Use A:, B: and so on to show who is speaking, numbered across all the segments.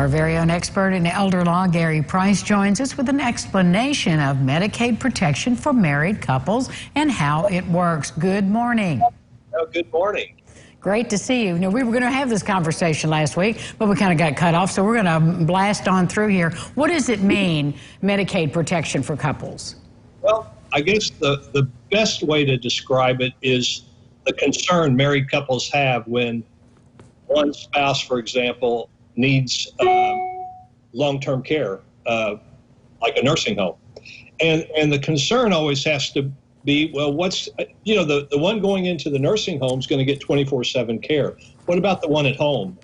A: Our very own expert in elder law, Gary Price, joins us with an explanation of Medicaid protection for married couples and how it works. Good morning.
B: Oh, good morning.
A: Great to see you. You know, we were going to have this conversation last week, but we kind of got cut off, so we're going to blast on through here. What does it mean, Medicaid protection for couples?
B: Well, I guess the best way to describe it is the concern married couples have when one spouse, for example, needs long-term care, like a nursing home. And the concern always has to be, well, what's, the one going into the nursing home is going to get 24/7 care. What about the one at home?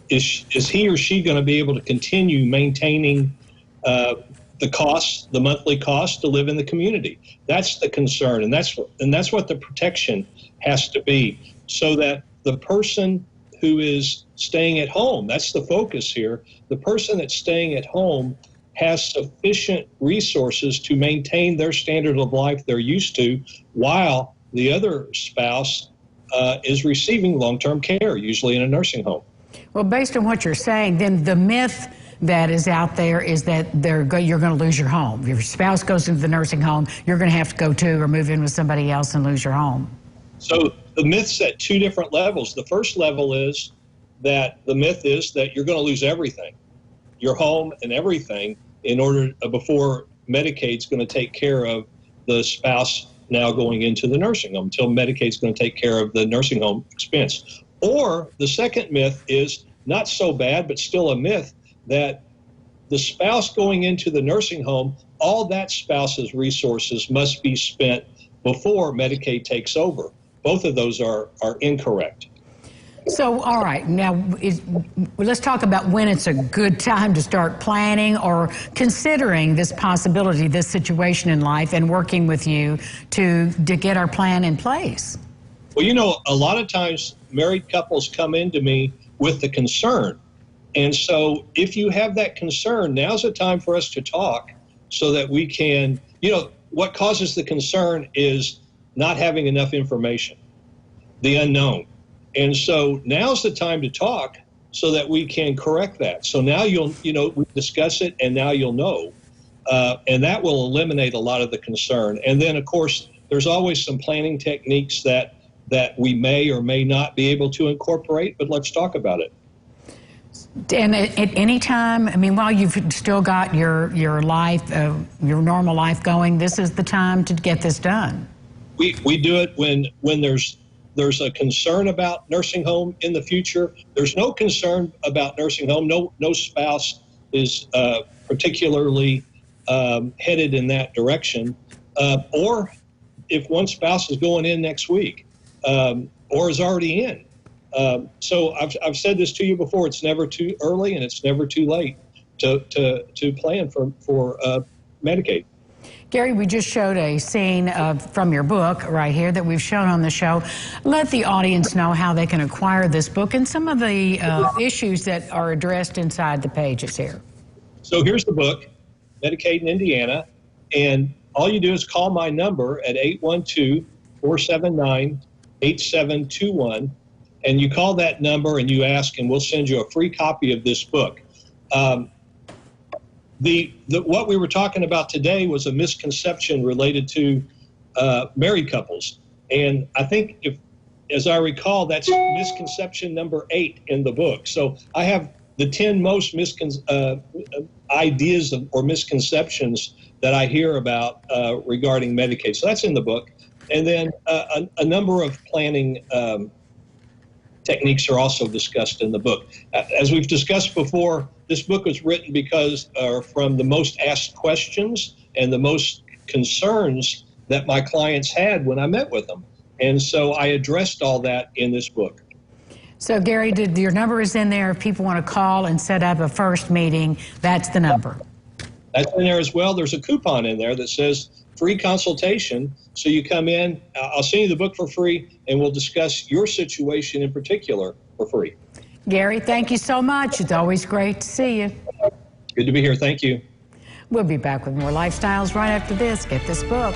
B: Is he or she going to be able to continue maintaining the costs, the monthly costs to live in the community? That's the concern, and that's what the protection has to be, so that the person who is staying at home, that's the focus here, the person that's staying at home has sufficient resources to maintain their standard of life they're used to, while the other spouse is receiving long-term care, usually in a nursing home.
A: Well, based on what you're saying, then the myth that is out there is that you're going to lose your home. If your spouse goes into the nursing home, you're going to have to go to or move in with somebody else and lose your home.
B: So the myth's at two different levels. The first level is that the myth is that you're going to lose everything, your home and everything, in order before Medicaid's going to take care of the spouse now going into the nursing home, until Medicaid's going to take care of the nursing home expense. Or the second myth is not so bad, but still a myth, that the spouse going into the nursing home, all that spouse's resources must be spent before Medicaid takes over. Both of those are incorrect.
A: So, all right, now let's talk about when it's a good time to start planning or considering this possibility, this situation in life, and working with you to get our plan in place.
B: Well, a lot of times married couples come into me with the concern. And so if you have that concern, now's the time for us to talk so that we can, what causes the concern is not having enough information, the unknown. And so now's the time to talk so that we can correct that. So now we discuss it, and now you'll know. And that will eliminate a lot of the concern. And then, of course, there's always some planning techniques that we may or may not be able to incorporate, but let's talk about it.
A: And at any time, while you've still got your life, your normal life going, this is the time to get this done.
B: We do it when there's a concern about nursing home in the future. There's no concern about nursing home. No spouse is particularly headed in that direction. Or if one spouse is going in next week or is already in. So I've said this to you before. It's never too early and it's never too late to plan for Medicaid.
A: Gary, we just showed a scene from your book right here that we've shown on the show. Let the audience know how they can acquire this book and some of the issues that are addressed inside the pages here.
B: So here's the book, Medicaid in Indiana, and all you do is call my number at 812-479-8721, and you call that number and you ask, and we'll send you a free copy of this book. What we were talking about today was a misconception related to married couples. And I think, as I recall, that's misconception number 8 in the book. So I have the 10 most ideas or misconceptions that I hear about regarding Medicaid. So that's in the book. And then a number of planning techniques are also discussed in the book. As we've discussed before, this book was written because from the most asked questions and the most concerns that my clients had when I met with them. And so I addressed all that in this book.
A: So, Gary, your number is in there. If people want to call and set up a first meeting, that's the number.
B: That's in there as well. There's a coupon in there that says free consultation. So you come in, I'll send you the book for free, and we'll discuss your situation in particular for free.
A: Gary, thank you so much. It's always great to see you.
B: Good to be here. Thank you.
A: We'll be back with more Lifestyles right after this. Get this book.